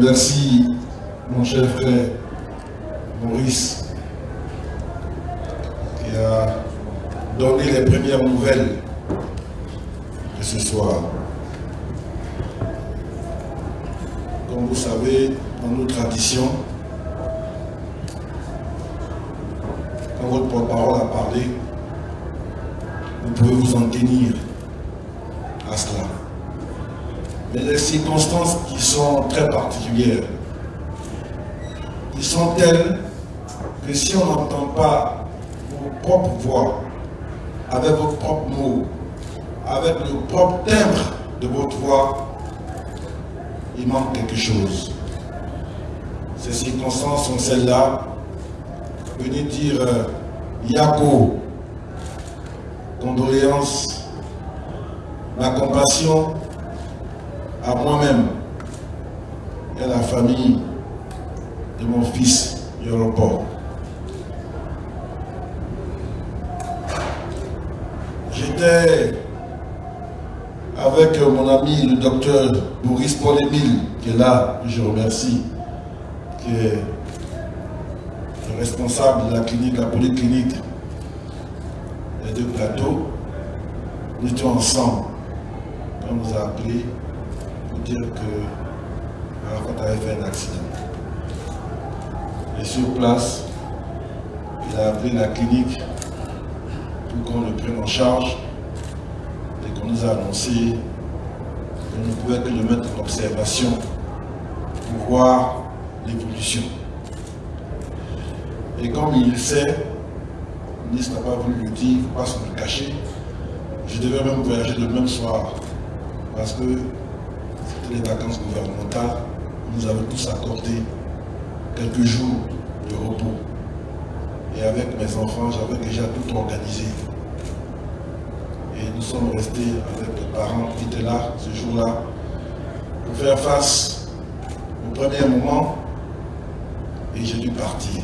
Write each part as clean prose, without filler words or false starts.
remercie mon cher frère Maurice qui a donné les premières nouvelles de ce soir. Comme vous savez, dans nos traditions, quand votre porte-parole a parlé, vous pouvez vous en tenir à cela. Mais les circonstances qui sont très particulières, qui sont telles que si on n'entend pas vos propres voix, avec vos propres mots, avec le propre timbre de votre voix, il manque quelque chose. Ces circonstances sont celles-là. Venez dire Yako, condoléances, ma compassion à moi-même et à la famille de mon fils Yoropo. J'étais avec mon ami le docteur Maurice Paul-Émile, qui est là, que je remercie, qui est le responsable de la clinique, la polyclinique des deux plateaux. Nous étions ensemble quand on nous a appelés pour dire que Arafat avait fait un accident. Et sur place, il a appelé la clinique pour qu'on le prenne en charge et qu'on nous a annoncé qu'on ne pouvait que le mettre en observation pour voir l'évolution. Et comme il le sait, le ministre n'a pas voulu le dire, il ne faut pas se le cacher. Je devais même voyager le même soir parce que c'était les vacances gouvernementales. Nous avons tous accordé quelques jours de repos. Et avec mes enfants, j'avais déjà tout organisé. Et nous sommes restés avec les parents qui étaient là ce jour-là pour faire face au premier moment. Et j'ai dû partir.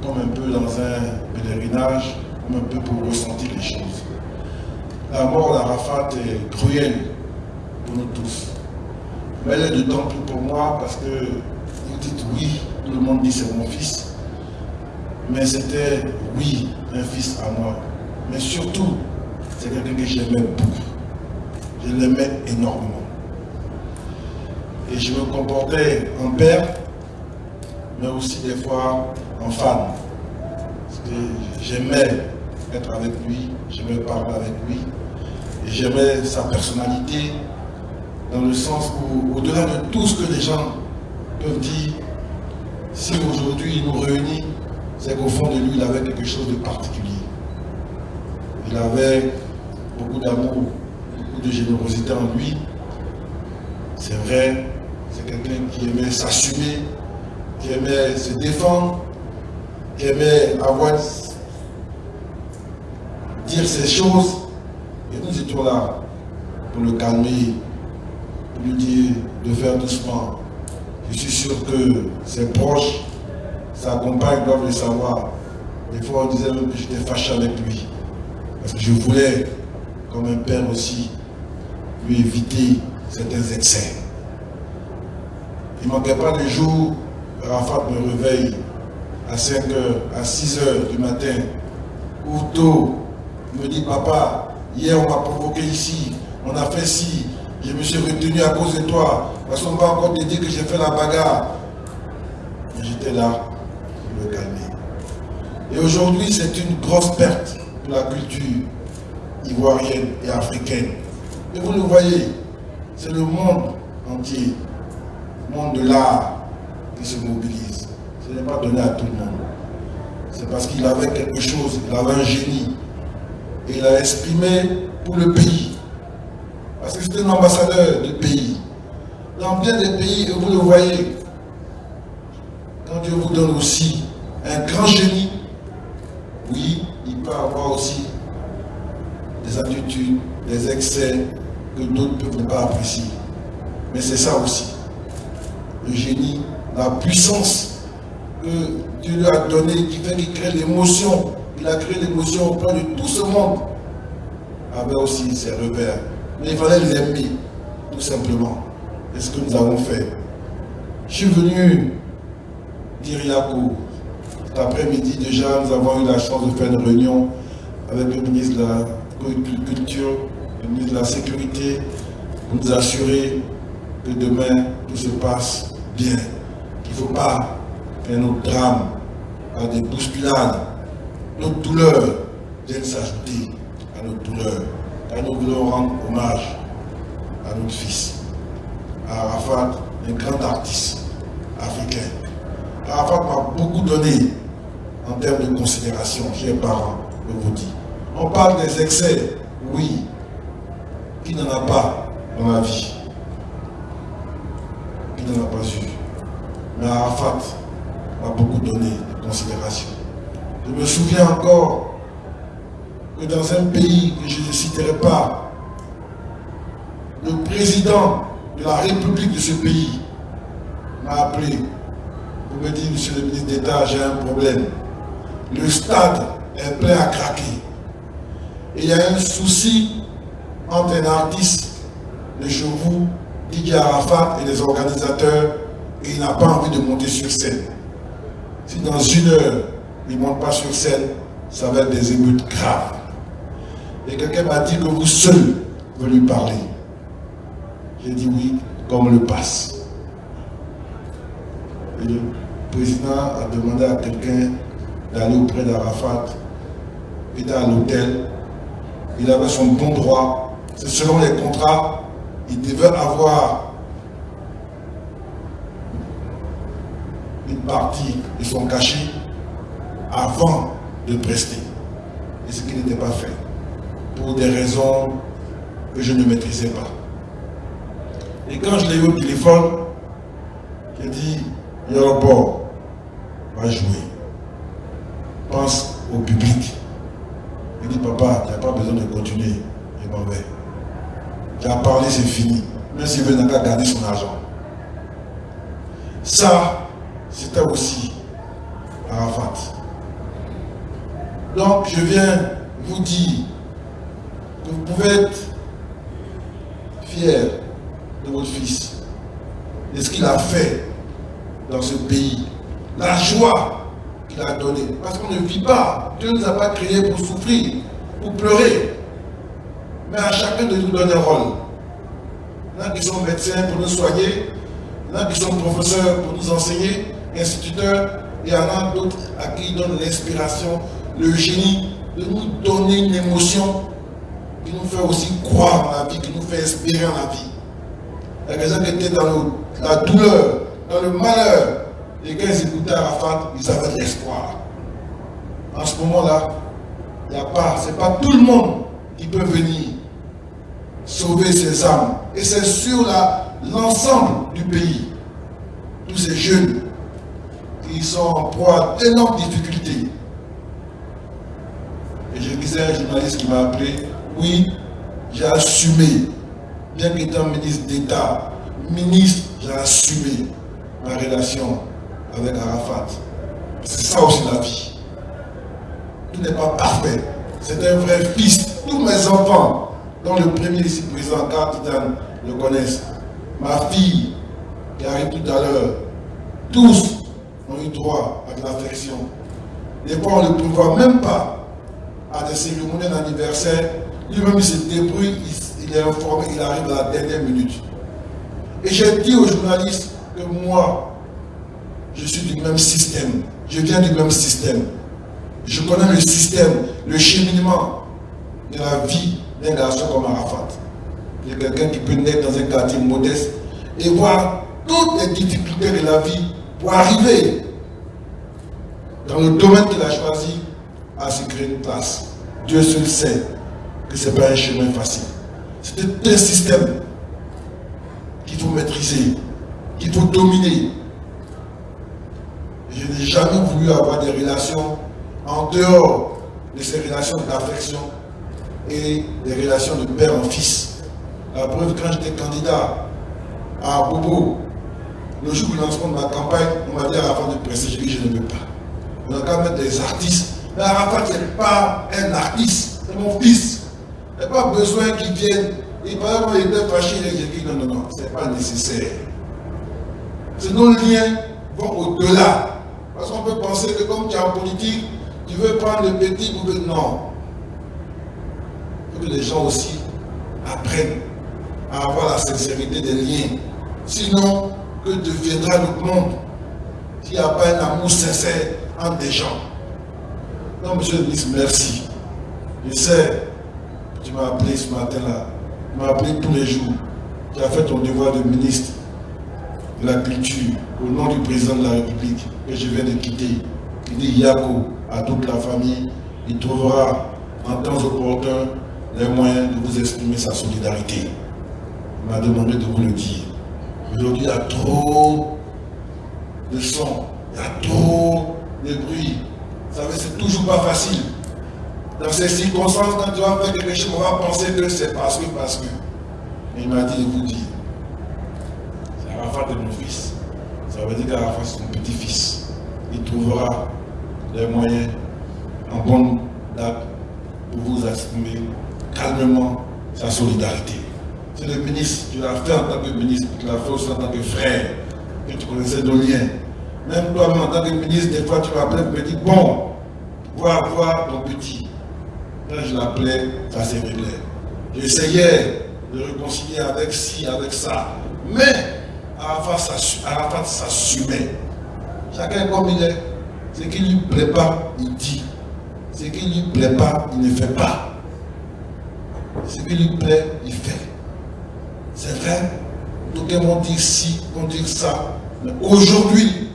Comme un peu dans un pèlerinage, comme un peu pour ressentir les choses. La mort d'Arafat est cruelle pour nous tous. Mais elle est d'autant plus pour moi parce que vous dites oui, tout le monde dit c'est mon fils. Mais c'était, oui, un fils à moi. Mais surtout, c'est quelqu'un que j'aimais beaucoup. Je l'aimais énormément. Et je me comportais en père, mais aussi des fois en fan. Parce que j'aimais être avec lui, j'aimais parler avec lui, et j'aimais sa personnalité, dans le sens où, au-delà de tout ce que les gens peuvent dire, si aujourd'hui il nous réunit, c'est qu'au fond de lui, il avait quelque chose de particulier. Il avait beaucoup d'amour, beaucoup de générosité en lui. C'est vrai, c'est quelqu'un qui aimait s'assumer, qui aimait se défendre, qui aimait dire ces choses. Et nous étions là pour le calmer, pour lui dire de faire doucement. Je suis sûr que ses proches, sa compagne doivent le savoir. Des fois, on disait même que j'étais fâché avec lui. Parce que je voulais, comme un père aussi, lui éviter certains excès. Il ne manquait pas de jour, Arafat me réveille à 5h, à 6h du matin, ou tôt, il me dit, papa, hier on m'a provoqué ici, on a fait ci, je me suis retenu à cause de toi, parce qu'on va encore te dire que j'ai fait la bagarre. Et j'étais là pour le calmer. Et aujourd'hui, c'est une grosse perte pour la culture ivoirienne et africaine. Et vous le voyez, c'est le monde entier, le monde de l'art qui se mobilise. Ce n'est pas donné à tout le monde. C'est parce qu'il avait quelque chose, il avait un génie. Et il a exprimé pour le pays. Parce que c'était un ambassadeur du pays. Dans bien des pays, vous le voyez, quand Dieu vous donne aussi un grand génie, oui, il peut avoir aussi des attitudes, des excès que d'autres ne peuvent pas apprécier. Mais c'est ça aussi. Le génie, la puissance que Dieu lui a donnée, qui fait qu'il crée l'émotion. Il a créé l'émotion auprès de tout ce monde. Avait aussi ses revers. Mais il fallait l'aimer, tout simplement. et ce que nous avons fait. Je suis venu d'Iriakou. Cet après-midi déjà, nous avons eu la chance de faire une réunion avec le ministre de la Culture, le ministre de la Sécurité, pour nous assurer que demain, tout se passe bien. Il ne faut pas faire nos drames à des bousculades. Notre douleur vient s'ajouter à notre douleur. Car nous voulons rendre hommage à notre fils, à Arafat, un grand artiste africain. Arafat m'a beaucoup donné en termes de considération, chers parents, je vous dis. On parle des excès, oui, qui n'en a pas dans la vie, qui n'en a pas eu. Mais Arafat m'a beaucoup donné de considération. Je me souviens encore que dans un pays que je ne citerai pas, le président de la République de ce pays m'a appelé pour me dire, monsieur le ministre d'État, j'ai un problème. Le stade est plein à craquer. Et il y a un souci entre un artiste, le Chevou, Didier Arafat et les organisateurs, et il n'a pas envie de monter sur scène. Si dans une heure, il ne monte pas sur scène, ça va être des émeutes graves. Et quelqu'un m'a dit que vous seul vous lui parler. J'ai dit oui, comme le passe. Et le président a demandé à quelqu'un d'aller auprès d'Arafat. Il était à l'hôtel. Il avait son bon droit. C'est selon les contrats, il devait avoir une partie de son cachet avant de prester. Et ce qui n'était pas fait. Pour des raisons que je ne maîtrisais pas. Et quand je l'ai eu au téléphone, j'ai dit, Yorobo, va jouer. Pense au public. Il dit, papa, tu n'as pas besoin de continuer. Je m'en vais. Tu as parlé, c'est fini. Même s'il veut, n'a qu'à garder son argent. Ça, c'était aussi Arafat. Donc, je viens vous dire que vous pouvez être fiers de votre fils, de ce qu'il a fait dans ce pays, la joie qu'il a donnée. Parce qu'on ne vit pas. Dieu ne nous a pas créés pour souffrir, pour pleurer. Mais à chacun de nous donner un rôle. Il y en a qui sont médecins pour nous soigner, il y en a qui sont professeurs pour nous enseigner, instituteurs, et il y en a d'autres à qui il donne l'inspiration, le génie, de nous donner une émotion qui nous fait aussi croire en la vie, qui nous fait espérer en la vie. Il y a des gens qui étaient dans la douleur, dans le malheur, et quand ils écoutaient Arafat, ils avaient de l'espoir. En ce moment-là, il n'y a pas, c'est pas tout le monde qui peut venir sauver ses âmes. Et c'est sur l'ensemble du pays, tous ces jeunes qui sont en proie d'énormes difficultés. Et je disais à un journaliste qui m'a appelé, oui, j'ai assumé, bien qu'étant ministre d'État, j'ai assumé ma relation avec Arafat. C'est ça aussi la vie. Tout n'est pas parfait. C'est un vrai fils. Tous mes enfants, dont le premier ici président, Karl Titan, le connaissent. Ma fille, qui arrive tout à l'heure, tous ont eu droit à de l'affection. Des fois, on ne le prévoit même pas à des cérémonies d'anniversaire. Lui-même, il se débrouille, il est informé, il arrive à la dernière minute. Et j'ai dit aux journalistes que moi, je suis du même système. Je viens du même système. Je connais le système, le cheminement de la vie d'un garçon comme Arafat. Il y a quelqu'un qui peut naître dans un quartier modeste et voir toutes les difficultés de la vie pour arriver dans le domaine qu'il a choisi à se créer une place. Dieu seul sait que ce n'est pas un chemin facile. C'est un système qu'il faut maîtriser, qu'il faut dominer. Je n'ai jamais voulu avoir des relations en dehors de ces relations d'affection et des relations de père en fils. La preuve, quand j'étais candidat à Bobo, le jour du lancement de ma campagne, on m'a dit à Arafat de prester, j'ai dit je ne veux pas. On a qu'à mettre des artistes. Mais Arafat n'est pas un artiste, c'est mon fils. Il n'y a pas besoin qu'il vienne Il paraît qu'il était fâché, il a dit non, non, non, ce n'est pas nécessaire. Nos liens vont au-delà. Parce qu'on peut penser que comme tu es en politique, tu veux prendre le petit ou le non. Il faut que les gens aussi apprennent à avoir la sincérité des liens. Sinon, que deviendra le monde s'il n'y a pas un amour sincère entre des gens? Non, monsieur le ministre, merci. Je sais, tu m'as appelé ce matin-là. Tu m'as appelé tous les jours. Tu as fait ton devoir de ministre de la culture au nom du président de la République que je viens de quitter. Il dit Yako à toute la famille. Il trouvera en temps opportun les moyens de vous exprimer sa solidarité. Il m'a demandé de vous le dire. Aujourd'hui, il y a trop de sons, il y a trop de bruit. Vous savez, c'est toujours pas facile. Dans ces circonstances, quand tu vas faire quelque chose, on va penser que c'est parce que. Et il m'a dit de vous dire, c'est Arafat de mon fils. Ça veut dire qu'Arafat c'est mon petit-fils. Il trouvera les moyens en bonne date pour vous exprimer calmement sa solidarité. C'est le ministre, tu l'as fait en tant que ministre, tu l'as fait aussi en tant que frère, que tu connaissais nos liens. Même toi-même en tant que ministre, des fois tu m'appelais et me dis bon, voir ton petit. Quand je l'appelais, ça s'est réglé. J'essayais de réconcilier avec ci, avec ça. Mais Arafat s'assumait. Chacun comme il est. Ce qui ne lui plaît pas, il dit. Ce qui ne lui plaît pas, il ne fait pas. Ce qui lui plaît, il fait. C'est vrai. Donc ils vont dire ci, vont dire ça. Mais aujourd'hui,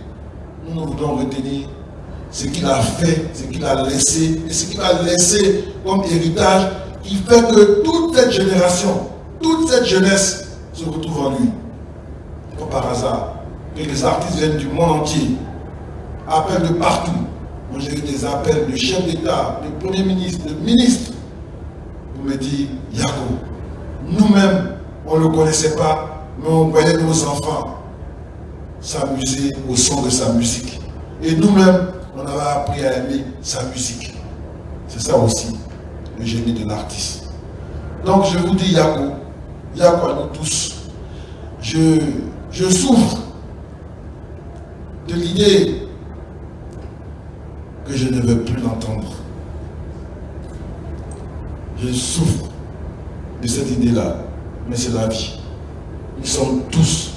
nous voulons retenir ce qu'il a fait, ce qu'il a laissé, et ce qu'il a laissé comme héritage qui fait que toute cette génération, toute cette jeunesse se retrouve en lui. Pas par hasard que les artistes viennent du monde entier, appellent de partout. Moi j'ai eu des appels de chefs d'État, de Premier ministre, de ministres, pour me dire, Yako, nous-mêmes, on ne le connaissait pas, mais on voyait nos enfants s'amuser au son de sa musique. Et nous-mêmes, on avait appris à aimer sa musique. C'est ça aussi, le génie de l'artiste. Donc je vous dis, Yako à nous tous, je souffre de l'idée que je ne veux plus l'entendre. Je souffre de cette idée-là, mais c'est la vie. Nous sommes tous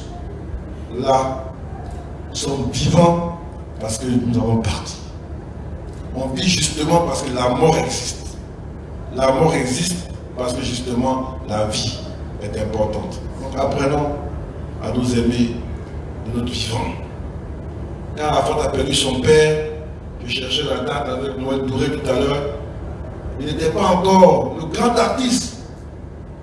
là, nous sommes vivants parce que nous avons parti. On vit justement parce que la mort existe. La mort existe parce que justement la vie est importante. Donc apprenons à nous aimer de notre vivant. Quand Arafat a perdu son père, je cherchais la date avec Noël Touré tout à l'heure, il n'était pas encore le grand artiste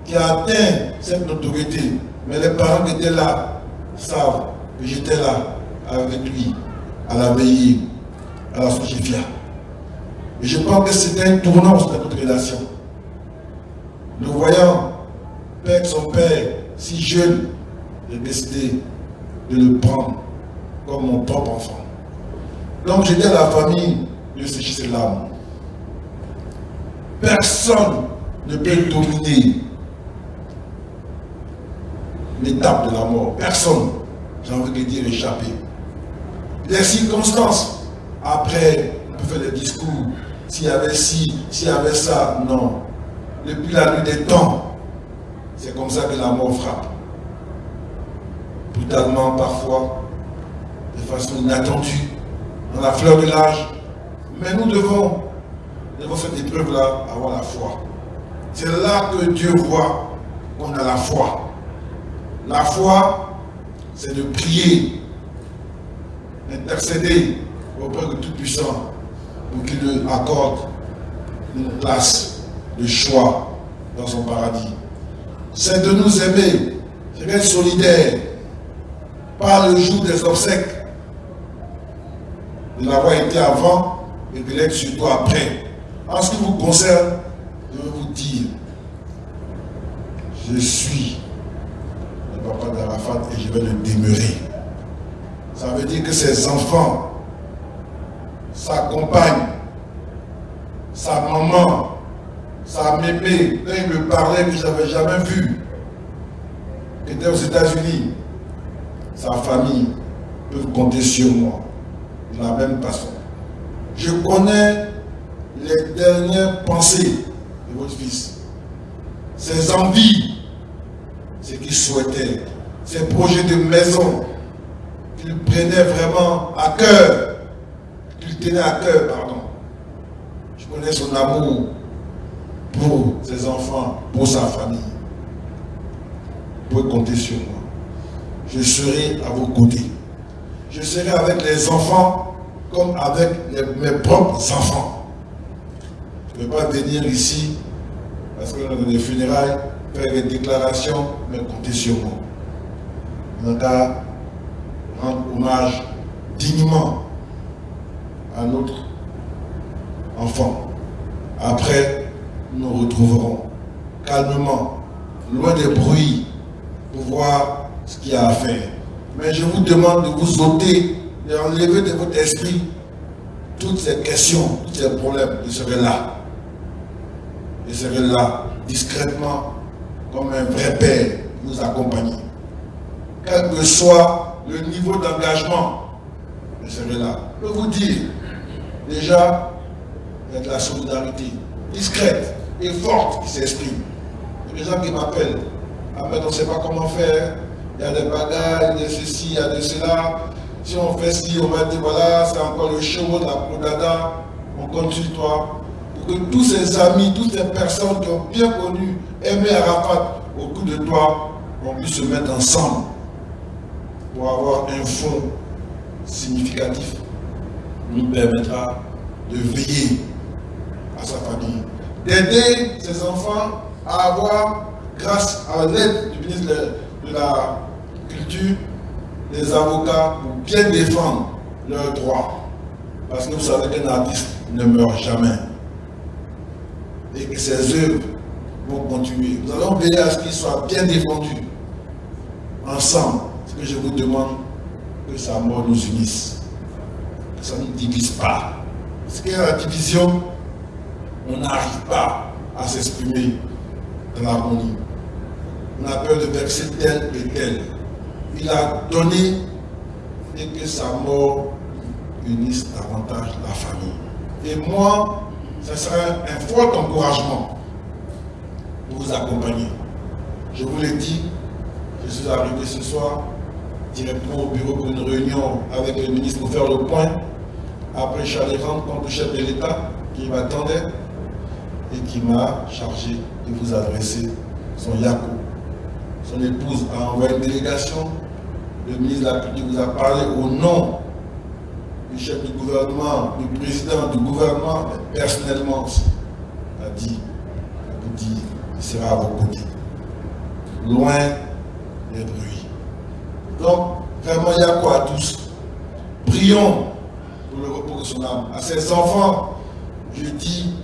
qui a atteint cette notoriété. Mais les parents qui étaient là savent que j'étais là avec lui à la veillée, à la Sojifia. Et je pense que c'était un tournant dans notre relation. Le voyant perdre son père si jeune, j'ai décidé de le prendre comme mon propre enfant. Donc j'étais à la famille de sécher ses larmes. Personne ne peut dominer l'étape de la mort. Personne, j'ai envie de dire, échapper. Les circonstances, après, on peut faire des discours, s'il y avait ci, s'il y avait ça, non. Depuis la nuit des temps, c'est comme ça que la mort frappe. Brutalement parfois, de façon inattendue, dans la fleur de l'âge. Mais nous devons cette épreuve-là avoir la foi. C'est là que Dieu voit qu'on a la foi. La foi, c'est de prier, d'intercéder auprès de Tout-Puissant pour qu'il nous accorde une place de choix dans son paradis. C'est de nous aimer, c'est d'être solidaire, pas le jour des obsèques, de l'avoir été avant et de l'être surtout après. En ce qui vous concerne, je veux vous dire, je suis le papa d'Arafat et je vais le demeurer. Ça veut dire que ses enfants, sa compagne, sa maman, sa mémé, quand il me parlait que je n'avais jamais vu, qui était aux États-Unis, sa famille peut compter sur moi de la même façon. Je connais les dernières pensées de votre fils, ses envies, ce qu'il souhaitait, ses projets de maison qu'il prenait vraiment à cœur, qu'il tenait à cœur, pardon. Je connais son amour pour ses enfants, pour sa famille. Vous pouvez compter sur moi. Je serai à vos côtés. Je serai avec les enfants comme avec mes propres enfants. Je ne vais pas venir ici parce que dans des funérailles, faire des déclarations, mais comptez sur moi. On a rendre hommage dignement à notre enfant. Après, nous nous retrouverons calmement, loin des bruits, pour voir ce qu'il y a à faire. Mais je vous demande de vous ôter, d'enlever de votre esprit toutes ces questions, tous ces problèmes. Je serai là. Je serai là, discrètement, comme un vrai père, vous accompagner. Quel que soit le niveau d'engagement, je serai là. Je peux vous dire, déjà, il y a de la solidarité discrète et forte qui s'exprime. Il y a des gens qui m'appellent. Ah, mais on ne sait pas comment faire. Il y a des bagages, il y a de ceci, il y a de cela. Si on fait ci, on va dire voilà, c'est encore le show, la prodada. On compte sur toi. Pour que tous ces amis, toutes ces personnes qui ont bien connu, aimé Arafat autour de toi, on puisse se mettre ensemble pour avoir un fonds significatif qui nous permettra de veiller à sa famille, d'aider ses enfants à avoir, grâce à l'aide du ministre de la Culture, des avocats pour bien défendre leurs droits. Parce que vous savez qu'un artiste ne meurt jamais. Et que ses œuvres vont continuer. Nous allons veiller à ce qu'il soit bien défendu. Ensemble, ce que je vous demande, que sa mort nous unisse. Que ça ne nous divise pas. Parce qu'il y a la division, on n'arrive pas à s'exprimer dans l'harmonie. On a peur de vexer tel et tel. Il a donné et que sa mort unisse davantage la famille. Et moi, ce sera un fort encouragement pour vous accompagner. Je vous l'ai dit, je suis arrivé ce soir directement au bureau pour une réunion avec le ministre pour faire le point. Après, je suis allé rendre compte au chef de l'État qui m'attendait et qui m'a chargé de vous adresser son Yako. Son épouse a envoyé une délégation. Le ministre de la Culture vous a parlé au nom du chef du gouvernement, du président du gouvernement, mais personnellement aussi. Il a dit, vous dit, il sera à vos côtés. Loin des bruits. Donc, vraiment, Yako à tous. Prions pour le repos de son âme. À ses enfants, je dis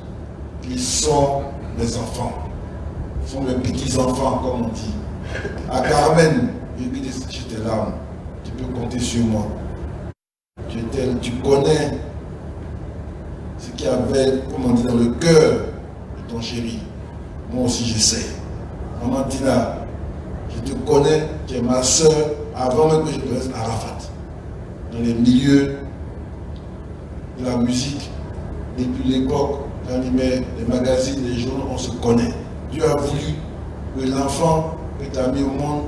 qu'ils sont mes enfants. Ils sont mes petits-enfants, comme on dit. À Carmen, j'étais là. Tu peux compter sur moi. Tu connais ce qu'il y avait, comme on dit, dans le cœur de ton chéri. Moi aussi, je sais. Maman Tina, je te connais, tu es ma soeur, avant même que je connaisse Arafat. Dans les milieux de la musique, depuis l'époque, j'animais les magazines, les journaux, on se connaît. Dieu a voulu que l'enfant que tu as mis au monde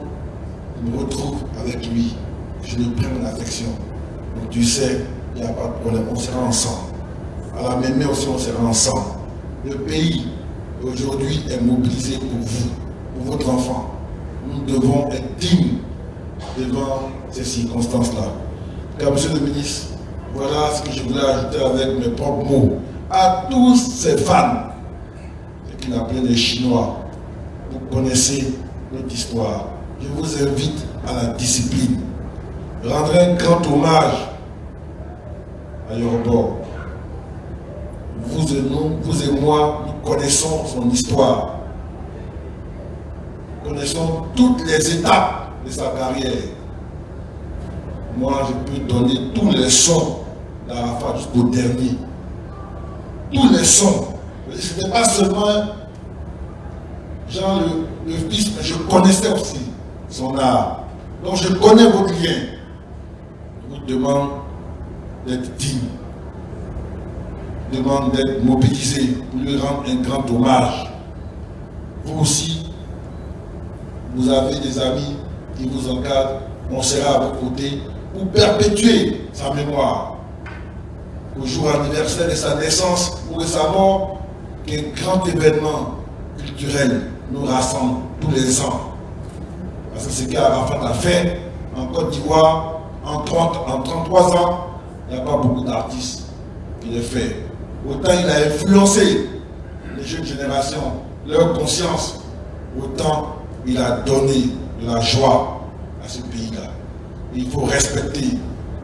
me retrouve avec lui, que je lui prenne l'affection. Donc tu sais, il n'y a pas de problème, on sera ensemble. À la même aussi, on sera ensemble. Le pays, aujourd'hui, est mobilisé pour vous, pour votre enfant. Nous devons être dignes devant ces circonstances-là. Car, monsieur le ministre, voilà ce que je voulais ajouter avec mes propres mots. À tous ces fans, ce qu'il appelait les Chinois, vous connaissez notre histoire. Je vous invite à la discipline. Rendre un grand hommage à Yorobor. Vous et moi, nous connaissons son histoire. Nous connaissons toutes les étapes de sa carrière. Moi, je peux donner tous les sons d'Arafat jusqu'au dernier. Tous les sons. Ce n'était pas seulement Jean le fils, mais je connaissais aussi son art. Donc je connais votre lien. Je vous demande d'être digne. Je vous demande d'être mobilisé pour lui rendre un grand hommage. Vous aussi, vous avez des amis qui vous encadrent. On sera à vos côtés pour perpétuer sa mémoire. Au jour anniversaire de sa naissance ou de sa mort, qu'un grand événement culturel nous rassemble tous les ans. Parce que ce qu'Arafat a fait en Côte d'Ivoire, en 33 ans, il n'y a pas beaucoup d'artistes qui le font. Autant il a influencé les jeunes générations, leur conscience, autant il a donné de la joie à ce pays-là. Il faut respecter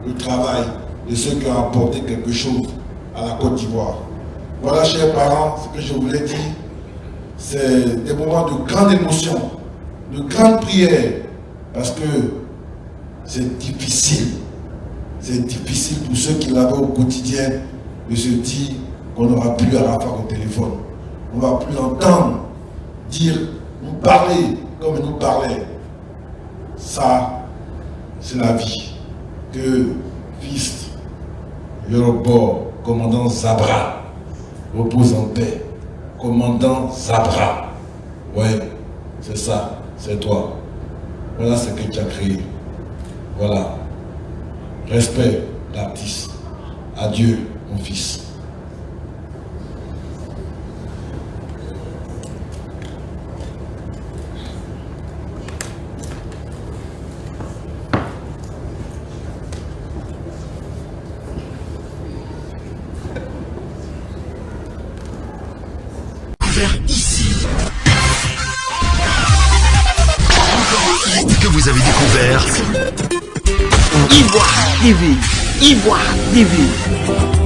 le travail de ceux qui ont apporté quelque chose à la Côte d'Ivoire. Voilà, chers parents, ce que je voulais dire, c'est des moments de grande émotion, de grande prière, parce que c'est difficile. C'est difficile pour ceux qui l'avaient au quotidien de se dire qu'on n'aura plus Arafat au téléphone. On ne va plus l'entendre dire, nous parler comme il nous parlait. Ça, c'est la vie. Que fils Yorobo, commandant Zabra, repose en paix. Commandant Zabra. Ouais, c'est ça, c'est toi. Voilà ce que tu as créé. Voilà. Respect l'artiste. Adieu, mon fils. Ici. Que vous avez découvert Ivoire TV. Ivoire TV.